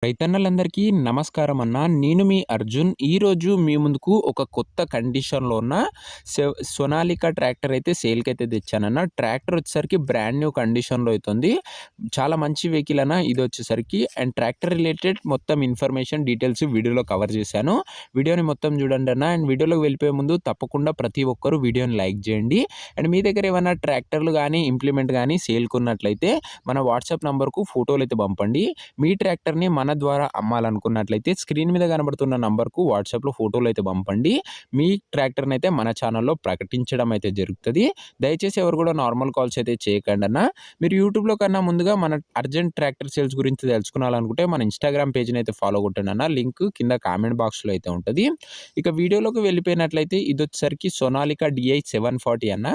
రైతన్నలందరికీ నమస్కారం అన్న. నేను మీ అర్జున్. ఈరోజు మీ ముందుకు ఒక కొత్త కండిషన్‌లో ఉన్న సోనాలికా ట్రాక్టర్ అయితే సేల్‌కైతే తెచ్చానన్న. ట్రాక్టర్ వచ్చేసరికి బ్రాండ్ న్యూ కండిషన్‌లో అయితే ఉంది. చాలా మంచి వెహికల్ అన్న ఇదొచ్చేసరికి. అండ్ ట్రాక్టర్ రిలేటెడ్ మొత్తం ఇన్ఫర్మేషన్, డీటెయిల్స్ వీడియోలో కవర్ చేశాను. వీడియోని మొత్తం చూడండి అన్న. అండ్ వీడియోలోకి వెళ్ళిపోయే ముందు తప్పకుండా ప్రతి ఒక్కరు వీడియోని లైక్ చేయండి. అండ్ మీ దగ్గర ఏమైనా ట్రాక్టర్లు గానీ, ఇంప్లిమెంట్ గానీ సేల్‌కున్నట్లయితే మన వాట్సాప్ నంబర్‌కు ఫోటోలైతే పంపండి. మీ ట్రాక్టర్‌ని మన ద్వారా అమ్మాలనుకున్నట్లయితే స్క్రీన్ మీద కనబడుతున్న నంబర్‌కు వాట్సాప్‌లో ఫోటోలైతే పంపండి. మీ ట్రాక్టర్‌ని అయితే మన ఛానల్‌లో ప్రకటించడం అయితే జరుగుతది. దయచేసి ఎవరు కూడా నార్మల్ కాల్స్ అయితే చేయకండన్న. మీరు యూట్యూబ్‌లో కన్నా ముందుగా మన అర్జెంట్ ట్రాక్టర్ సేల్స్ గురించి తెలుసుకోవాలనుకుంటే మన ఇన్‌స్టాగ్రామ్ పేజ్‌ని అయితే ఫాలో కొట్టండన్న. లింక్ కింద కామెంట్ బాక్స్‌లో అయితే ఉంటది. ఇక వీడియోలోకి వెళ్ళిపోయినట్లయితే ఇదొచ్చేసరికి సోనాలికా DI 740 అన్న.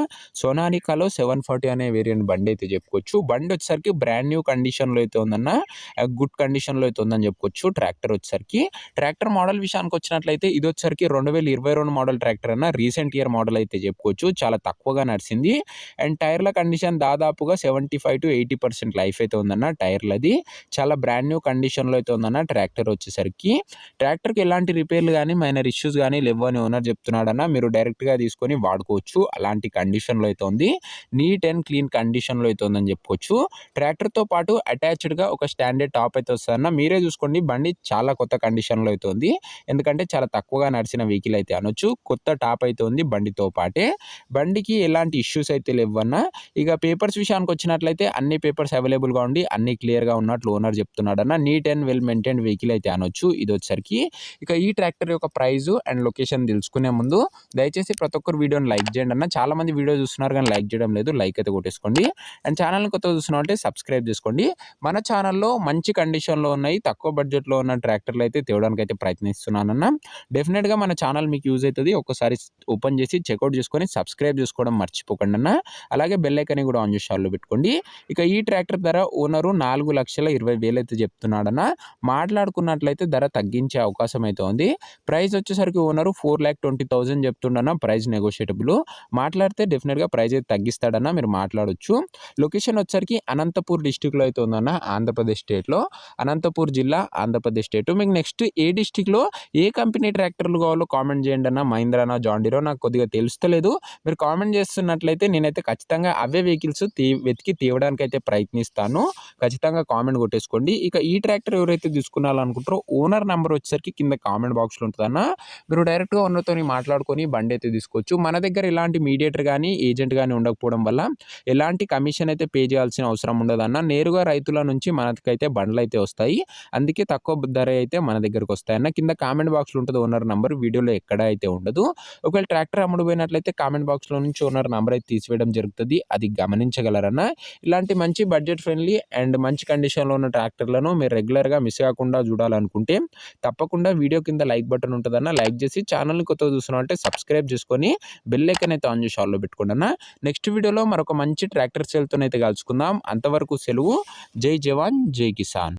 సోనాలికాలో 740 అనే వేరియంట్ బండి అయితే చెప్పుకోవచ్చు. బండి వచ్చేసరికి బ్రాండ్ న్యూ కండిషన్‌లో అయితే ఉందన్న. గుడ్ కండిషన్‌లో అయితే ఉందని చెప్పుకోవచ్చు. ట్రాక్టర్ వచ్చేసరికి ట్రాక్టర్ మోడల్ విషయానికి వచ్చినట్లయితే ఇది వచ్చేసరికి 2022 మోడల్ ట్రాక్టర్ అన్న. రీసెంట్ ఇయర్ మోడల్ అయితే చెప్పుకోవచ్చు. చాలా తక్కువగా నడిచింది. అండ్ టైర్ల కండిషన్ దాదాపుగా 75-80% లైఫ్ అయితే ఉందన్న టైర్లది. చాలా బ్రాండ్ న్యూ కండిషన్‌లో అయితే ఉందన్న ట్రాక్టర్ వచ్చేసరికి. ట్రాక్టర్‌కి ఎలాంటి రిపేర్లు గానీ, మైనర్ ఇష్యూస్ గానీ లెవ్వని ఓనర్ చెప్తున్నాడన్న. మీరు డైరెక్ట్‌గా తీసుకొని వాడుకోవచ్చు. అలాంటి కండిషన్‌లో అయితే ఉంది. నీట్ అండ్ క్లీన్ కండిషన్‌లో అయితే ఉందని చెప్పుకోవచ్చు. ట్రాక్టర్‌తో పాటు అటాచ్డ్‌గా ఒక స్టాండర్డ్ టాప్ అయితే వస్తదన్న. మీరే చూసుకోండి, బండి చాలా కొత్త కండిషన్‌లో అయితే ఉంది. ఎందుకంటే చాలా తక్కువగా నడిచిన వెహికల్ అయితే అనొచ్చు. కొత్త టాప్ అయితే ఉంది బండితో పాటే. బండికి ఎలాంటి ఇష్యూస్ అయితే లేవన్న. ఇక పేపర్స్ విషయానికి వచ్చినట్లయితే అన్ని పేపర్స్ అవైలబుల్‌గా ఉండి అన్ని క్లియర్‌గా ఉన్నట్లు ఓనర్ చెప్తున్నాడన్న. Neat and well maintained vehicle అయితే అనొచ్చు ఇదొచ్చేసరికి. ఇక ఈ ట్రాక్టర్ యొక్క ప్రైస్ అండ్ లొకేషన్ తెలుసుకునే ముందు దయచేసి ప్రతి ఒక్కరు వీడియోని లైక్ చేయండి అన్న. చాలా మంది వీడియో చూస్తున్నారు కానీ లైక్ చేయడం లేదు. లైక్ అయితే కొట్టేసుకోండి. అండ్ ఛానల్‌ని కొత్తగా చూస్తున్నారంటే సబ్స్క్రైబ్ చేసుకోండి. మన ఛానల్‌లో మంచి కండిషన్‌లో ఉన్నాయి, తక్కువ బడ్జెట్‌లో ఉన్న ట్రాక్టర్లు అయితే తేవడానికైతే ప్రయత్నిస్తున్నానన్న. డెఫినెట్‌గా మన ఛానల్ మీకు యూజ్ అవుతది. ఒక్కసారి ఓపెన్ చేసి చెక్అవుట్ చేసుకొని సబ్స్క్రైబ్ చేసుకోవడం మర్చిపోకండి అన్న. అలాగే బెల్ ఐకాన్ కూడా ఆన్ చేసి ఆల్‌లో పెట్టుకోండి. ఇక ఈ ట్రాక్టర్ ధర ఓనరు 4,20,000 అయితే చెప్తున్నాడన్న. మాట్లాడుకున్నట్లయితే ధర తగ్గించే అవకాశం అయితే ఉంది. ప్రైస్ వచ్చేసరికి ఓనరు 4,20,000 చెప్తుండన్న. ప్రైస్ నెగోషియేటబుల్. మాట్లాడితే డెఫినెట్‌గా ప్రైస్ అయితే తగ్గిస్తాడన్న. మీరు మాట్లాడొచ్చు. లొకేషన్ వచ్చేసరికి అనంతపూర్ డిస్ట్రిక్ట్‌లో అయితే ఉందన్న. ఆంధ్రప్రదేశ్ స్టేట్‌లో. అనంతపూర్ జిల్లా, ఆంధ్రప్రదేశ్ స్టేట్. మీకు నెక్స్ట్ ఏ డిస్ట్రిక్ట్‌లో ఏ కంపెనీ ట్రాక్టర్లు కావాలో కామెంట్ చేయండి అన్న. మహీంద్రానో, జాన్ డీరో నాకు కొద్దిగా తెలుస్తలేదు. మీరు కామెంట్ చేస్తున్నట్లయితే నేనైతే ఖచ్చితంగా అవే వెహికల్స్ వెతికి తేవడానికైతే ప్రయత్నిస్తాను. ఖచ్చితంగా కామెంట్ కొట్టేసుకోండి. ఇక ఈ ట్రాక్టర్ ఎవరైతే తీసుకోవాలనుకుంటారో ఓనర్ నంబర్ వచ్చేసరికి కింద కామెంట్ బాక్స్‌లో ఉంటదన్న. మీరు డైరెక్ట్‌గా ఓనర్‌తోని మాట్లాడుకొని బండి అయితే తీసుకోవచ్చు. మన దగ్గర ఎలాంటి మీడియేటర్ గానీ, ఏజెంట్ గానీ ఉండకపోవడం వల్ల ఎలాంటి కమిషన్ అయితే పే చేయాల్సిన అవసరం ఉండదన్న. నేరుగా రైతుల నుంచి మనకైతే బండ్లయితే వస్తాయి. అందుకే తక్కువ ధర అయితే మన దగ్గరకు వస్తాయన్న. కింద కామెంట్ బాక్స్‌లో ఉంటది ఓనర్ నంబర్. వీడియోలో ఎక్కడ అయితే ఉండదు. ఒకవేళ ట్రాక్టర్ అమ్ముడుపోయినట్లయితే కామెంట్ బాక్స్‌లో నుంచి ఓనర్ నంబర్ అయితే తీసివేయడం జరుగుతది. అది గమనించగలరన్న. ఇలాంటి మంచి బడ్జెట్ ఫ్రెండ్లీ అండ్ మంచి కండిషన్‌లో ఉన్న ట్రాక్టర్లను మీరు రెగ్యులర్‌గా మిస్ కాకుండా చూడాలనుకుంటే తప్పకుండా వీడియో కింద లైక్ బటన్ ఉంటదన్న. లైక్ చేసి ఛానల్‌ని కొత్తగా చూస్తున్నారంటే సబ్స్క్రైబ్ చేసుకొని బెల్ ఐకాన్ అయితే ఆన్ చేసి ఆల్‌లో పెట్టుకోండి అన్న. నెక్స్ట్ వీడియోలో మరొక మంచి ట్రాక్టర్ సేల్‌తోనైతే కలుసుకుందాం. అంతవరకు సెలవు. జై జవాన్, జై కిసాన్.